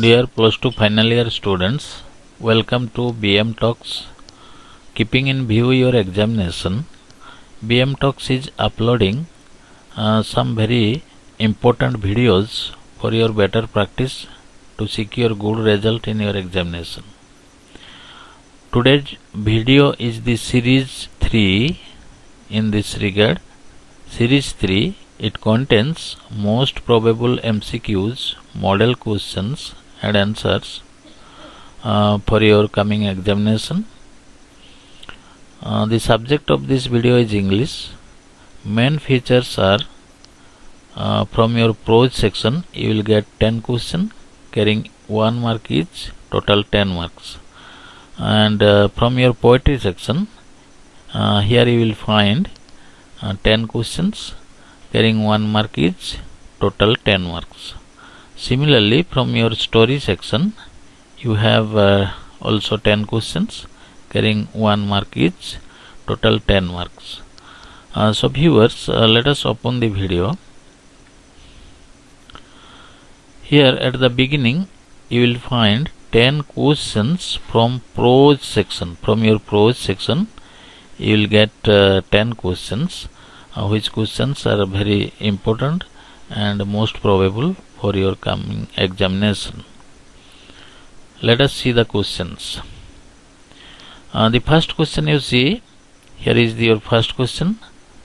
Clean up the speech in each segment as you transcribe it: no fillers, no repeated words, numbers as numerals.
Dear plus 2 final year students, welcome to BM Talks. Keeping in view your examination, BM Talks is uploading some very important videos for your better practice to secure good result in your examination. Today's video is the series 3 in this regard. Series 3, it contains most probable MCQs, model questions and answers for your coming examination. The subject of this video is English. Main features are from your prose section you will get 10 questions carrying 1 mark each, total 10 marks. And from your poetry section, here you will find 10 questions carrying 1 mark each, total 10 marks. Similarly, from your story section, you have also 10 questions carrying 1 mark each, total 10 marks. So viewers, let us open the video. Here at the beginning, you will find 10 questions from prose section. From your prose section, you will get 10 questions, which questions are very important and most probable for your coming examination. Let us see the questions. The first question you see, here is your first question.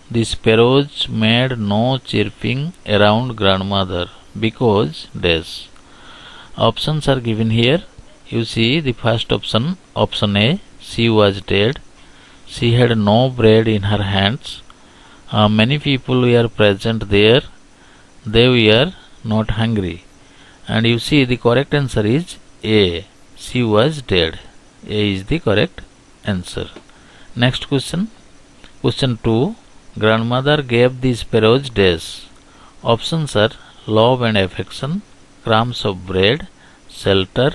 The sparrows made no chirping around grandmother because dash. Options are given here. You see the first option, option A, she was dead. She had no bread in her hands. Many people were present there. They were not hungry. And you see the correct answer is A. She was dead. A is the correct answer. Next question. Question 2. Grandmother gave the sparrows dash. Options are love and affection, crumbs of bread, shelter,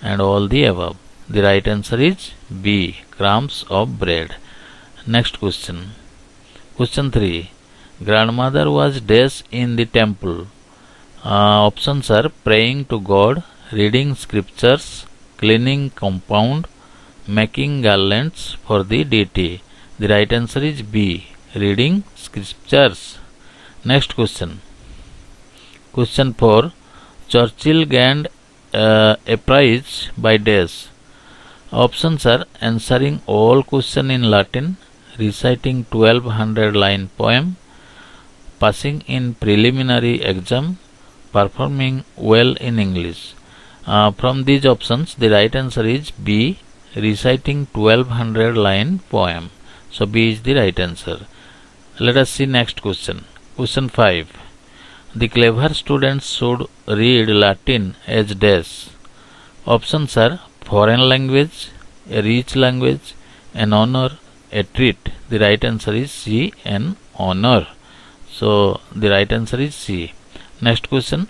and all the above. The right answer is B. Crumbs of bread. Next question. Question 3. Grandmother was dash in the temple. Options are praying to God, reading scriptures, cleaning compound, making garlands for the deity. The right answer is B. Reading scriptures. Next question. Question 4. Churchill gained a prize by dash. Options are answering all questions in Latin, reciting 1200 line poem, passing in preliminary exam, performing well in English. From these options, the right answer is B. Reciting 1200 line poem. So B is the right answer. Let us see next question. Question 5. The clever students should read Latin as dash. Options are foreign language, a rich language, an honor, a treat. The right answer is C, an honor. So the right answer is C. Next question.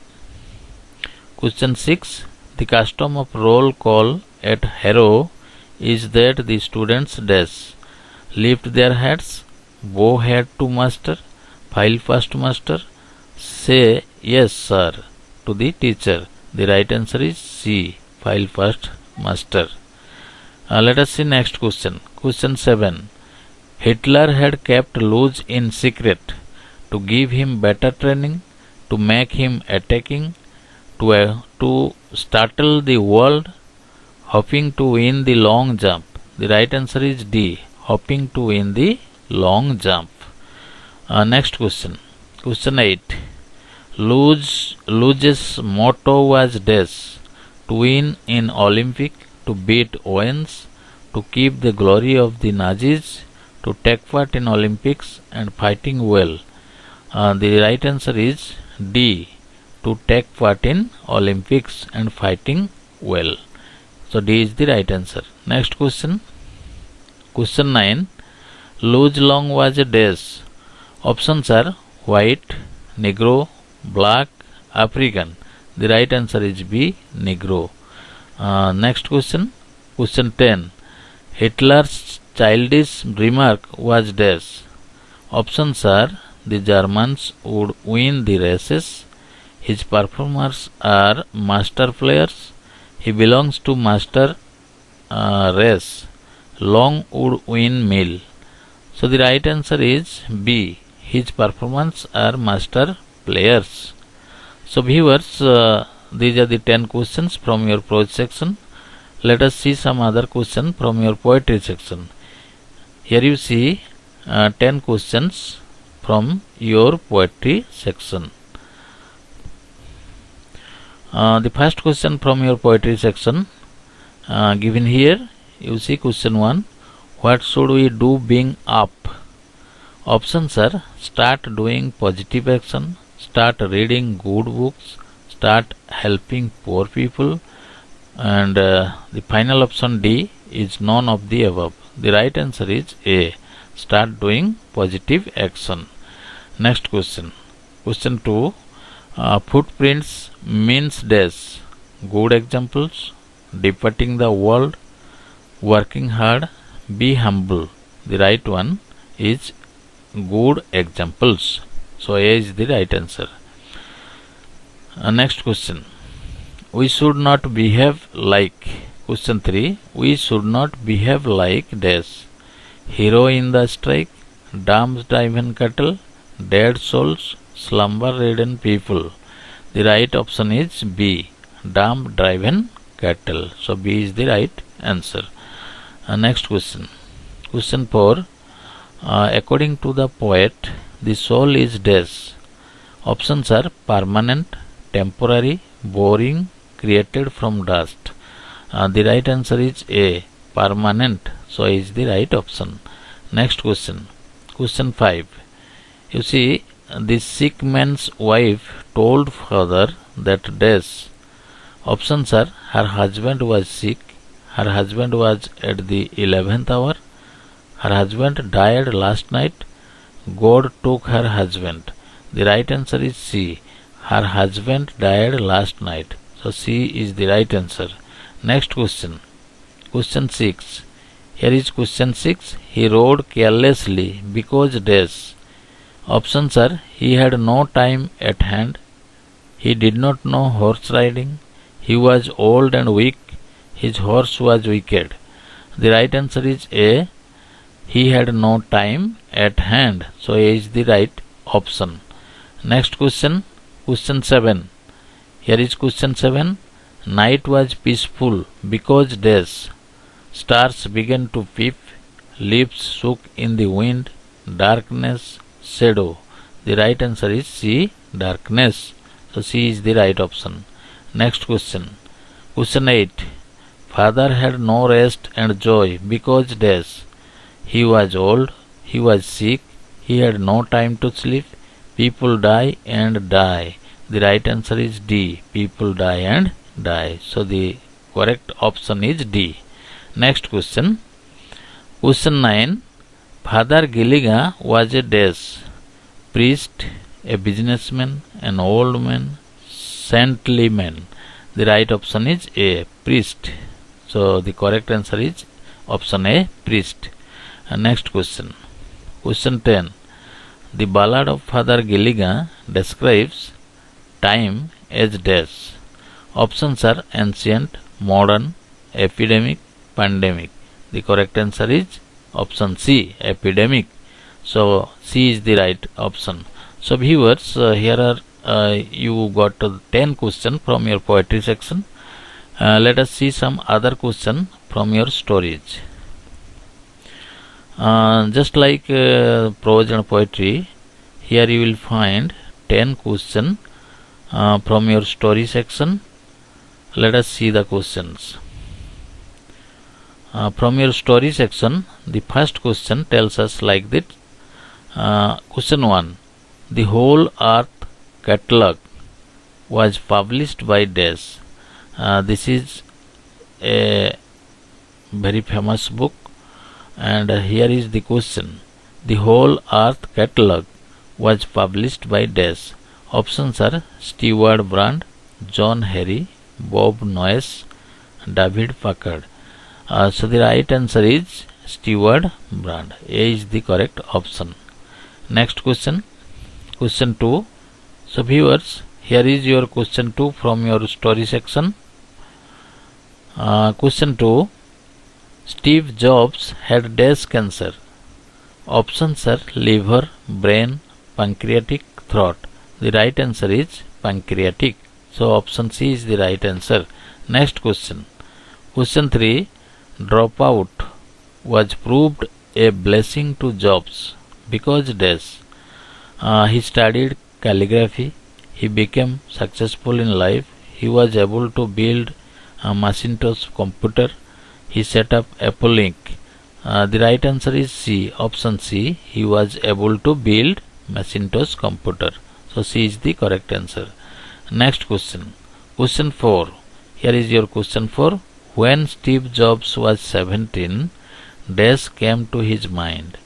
Question 6. The custom of roll call at Harrow is that the students dash. Lift their hats, bow head to master, file first master, say yes sir to the teacher. The right answer is C. File first master. Let us see next question. Question 7. Hitler had kept Luz in secret to give him better training, to make him attacking, to startle the world, hoping to win the long jump. The right answer is D. Hoping to win the long jump. Next question. Question 8. Luz's motto was dash. To win in Olympic, to beat Owens, to keep the glory of the Nazis, to take part in Olympics and fighting well. The right answer is D. To take part in Olympics and fighting well. So D is the right answer. Next question. Question 9. Luz long was a dash. Options are white, Negro, black, African. The right answer is B. Negro. Next question. Question 10. Hitler's childish remark was dash. Options are the Germans would win the races, His performers are master players. He belongs to master race. Long wood windmill. So the right answer is B. His performance are master players. So viewers, these are the 10 questions from your prose section. Let us see some other question from your poetry section. Here you see 10 questions from your poetry section. The first question from your poetry section given here, you see question 1. What should we do being up? Options are start doing positive action, start reading good books, start helping poor people, and the final option D is none of the above. The right answer is A. Start doing positive action. Next question. Question 2. Footprints means dash. Good examples. Departing the world, working hard, be humble. The right one is good examples. So A is the right answer. Next question. We should not behave like. Question 3. We should not behave like dash. Hero in the strike, dams driven cattle, dead souls, slumber ridden people. The right option is B. Dam driven cattle. So B is the right answer. Next question. Question 4. According to the poet, the soul is dash. Options are permanent, temporary, boring, created from dust. The right answer is A. Permanent. So A is the right option. Next question. Question 5. You see, the sick man's wife told father that dash. Options are her husband was sick, her husband was at the 11th hour, her husband died last night, God took her husband. The right answer is C. Her husband died last night. So C is the right answer. Next question. Question 6. Here is question 6. He rode carelessly because dash. Options are he had no time at hand, he did not know horse riding, he was old and weak, his horse was wicked. The right answer is A. He had no time at hand. So A is the right option. Next question. Question 7. Here is question 7. Night was peaceful because dash. Stars began to peep, leaves shook in the wind, darkness, shadow. The right answer is C. Darkness. So C is the right option. Next question. Question 8. Father had no rest and joy because dash. He was old, he was sick, he had no time to sleep, people die and die. The right answer is D. People die and die. So the correct option is D. Next question. Question 9. Father Gilliga was a dash. Priest, a businessman, an old man, saintly man. The right option is A. Priest. So the correct answer is option A. Priest. Next question. Question 10. The ballad of Father Gilliga describes time as dash. Options are ancient, modern, epidemic, pandemic. The correct answer is option C. Epidemic. So C is the right option. So viewers, here are you got 10 questions from your poetry section. Let us see some other question from your stories. Just like prose and poetry, here you will find 10 questions from your story section. Let us see the questions. From your story section, the first question tells us like that. Question 1. The whole earth catalog was published by dash. This is a very famous book, and here is the question. The whole earth catalog was published by dash. Options are Stewart Brand, John Harry, Bob Noyes, David Packard. So the right answer is Stewart Brand. A is the correct option. Next question. Question 2. So viewers, Here is your question 2 from your story section. Question 2. Steve Jobs had dash cancer. Options are liver, brain, pancreatic, throat. The right answer is pancreatic. So option C is the right answer. Next question. Question 3. Dropout was proved a blessing to Jobs because dash. He studied calligraphy. He became successful in life. He was able to build a Macintosh computer. He set up Apple Inc. The right answer is C. Option C. He was able to build Macintosh computer. So C is the correct answer. Next question. Question 4. Here is your question 4. When Steve Jobs was 17, dash came to his mind.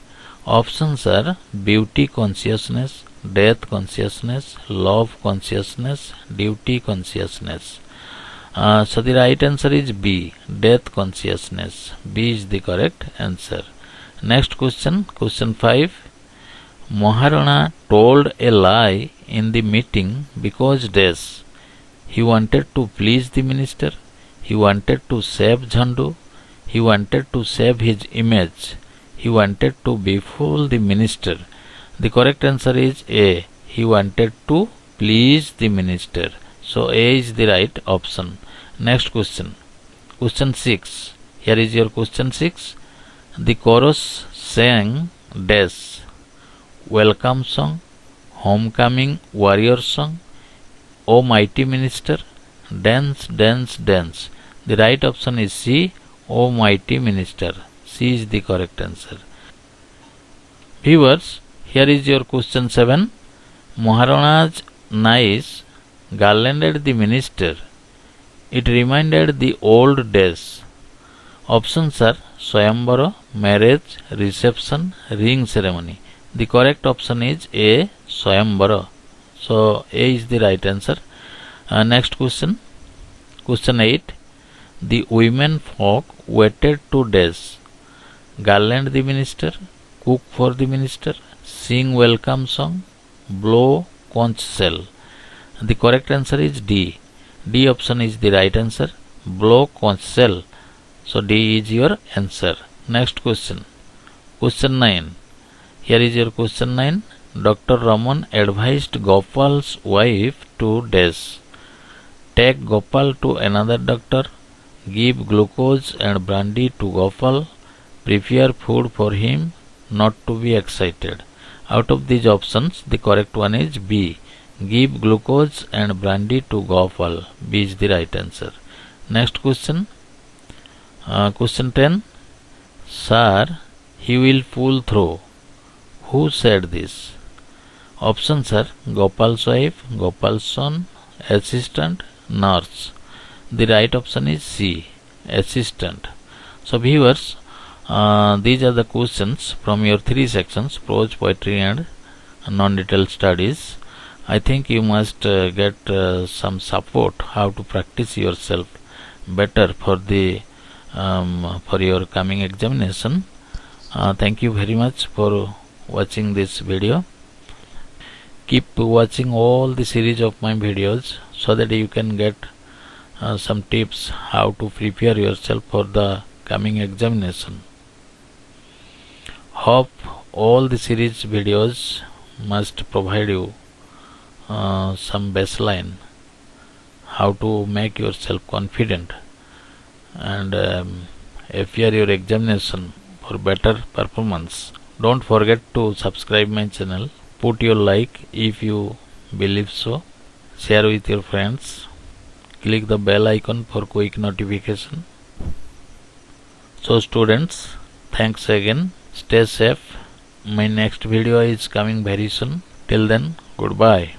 Options are beauty consciousness, death consciousness, love consciousness, duty consciousness. So the right answer is B, death consciousness. B is the correct answer. Next question, question 5. Maharana told a lie in the meeting because dash. He wanted to please the minister. He wanted to save Jhandu. He wanted to save his image. He wanted to befool the minister. The correct answer is A. He wanted to please the minister. So A is the right option. Next question. Question 6. Here is your question 6. The chorus sang dash. Welcome song, homecoming warrior song, O mighty minister, dance, dance, dance. The right option is C, O mighty minister. C is the correct answer. Viewers, here is your question 7. Maharana's nice garlanded the minister. It reminded the old days. Options are Swayambara, marriage, reception, ring ceremony. The correct option is A, Swayambara. So A is the right answer. Next question. Question 8. The women folk waited to dash. Garland the minister, cook for the minister, sing welcome song, blow conchshell. The correct answer is D. D option is the right answer. Blow conchshell. So D is your answer. Next question. Question 9. Here is your question 9. Dr. Raman advised Gopal's wife to dash. Take Gopal to another doctor. Give glucose and brandy to Gopal. Prepare food for him. Not to be excited. Out of these options, the correct one is B. Give glucose and brandy to Gopal. B is the right answer. Next question. Question 10. Sir, he will pull through. Who said this? Options are Gopal's wife, Gopal's son, assistant, nurse. The right option is C, assistant. So viewers, these are the questions from your 3 sections, prose, poetry and non-detailed studies. I think you must get some support how to practice yourself better for your coming examination. Thank you very much for watching this video. Keep watching all the series of my videos so that you can get some tips how to prepare yourself for the coming examination. Hope all the series videos must provide you some baseline how to make yourself confident and appear your examination for better performance. Don't forget to subscribe my channel. Put your like if you believe so. Share with your friends. Click the bell icon for quick notification. So students, thanks again. Stay safe. My next video is coming very soon. Till then, goodbye.